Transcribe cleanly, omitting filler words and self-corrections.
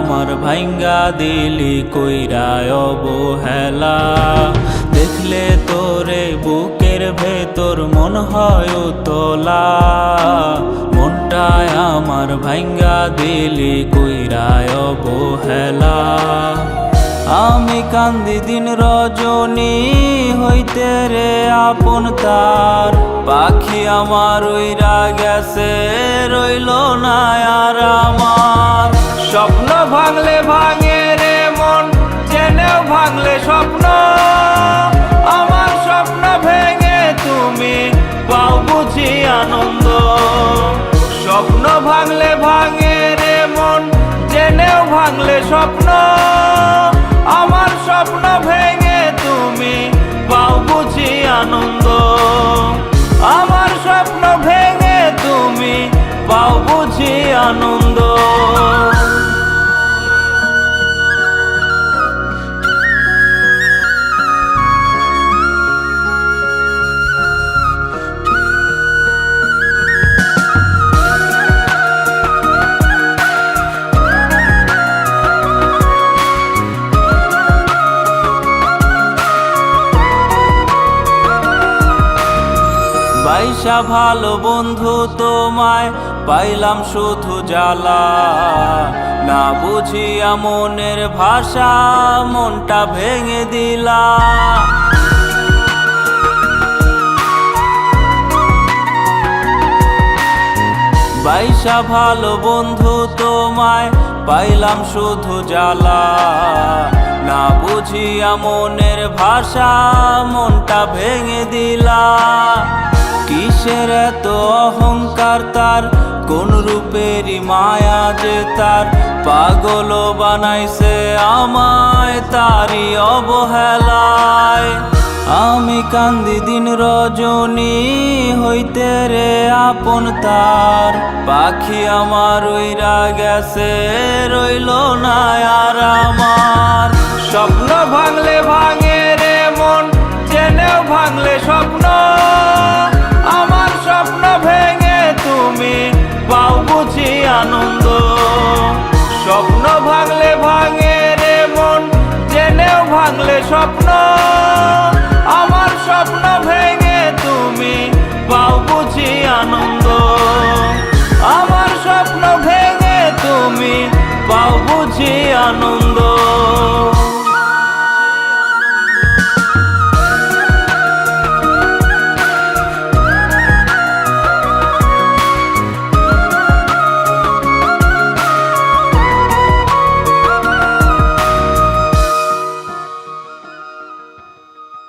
আমার ভাইঙ্গা দিলি কইরায় অবহেলা। দেখলে তোরে বুকের ভেতর মন হয় উতলা, মনটায় আমার ভাইঙ্গা দিলি কইরায় অবহেলা। আমি কান্দি দিন রজনী হইতে রে আপন তার, পাখি আমার উইরা গেছে রইল না আর আমার। স্বপ্ন ভাঙলে ভাঙে রে মন, জেনেও ভাঙলে স্বপ্ন, আমার স্বপ্ন ভেঙে তুমি পাও বুঝি আনন্দ। স্বপ্ন ভাঙলে ভাঙে রে মন, জেনেও ভাঙলে স্বপ্ন, আমার স্বপ্ন ভেঙে তুমি পাও বুঝি আনন্দ। আমার স্বপ্ন ভেঙে তুমি পাও বুঝি আনন্দ। বাইসা ভালো বন্ধু তোমায় পাইলাম শুধু জ্বালা, না বুঝিয়া মনের ভাষা মনটা ভেঙে দিলা। বাইসা ভালো বন্ধু তোমায় পাইলাম শুধু জ্বালা, না বুঝিয়া মনের ভাষা মনটা ভেঙে দিলা। কিসের এত অহংকার তার, কোন রূপেরই মায়া যে তার, পাগল বানাইছে আমায় তারি অবহেলায়। আমি কান্দি দিন রজনী হইতে রে আপন তার, পাখি আমার উইরা গেছে রইল না আর আমার। স্বপ্ন ভাঙলে ভাঙে রে মন, জেনেও ভাঙলে স্বপ্ন, আমার স্বপ্ন ভেঙে তুমি পাও বুঝি আনন্দ। স্বপ্ন ভাঙলে ভাঙে রে মন, জেনেও ভাঙলে স্বপ্ন, আমার স্বপ্ন ভেঙে তুমি পাও বুঝি আনন্দ। আমার স্বপ্ন ভেঙে তুমি পাও বুঝি আনন্দ।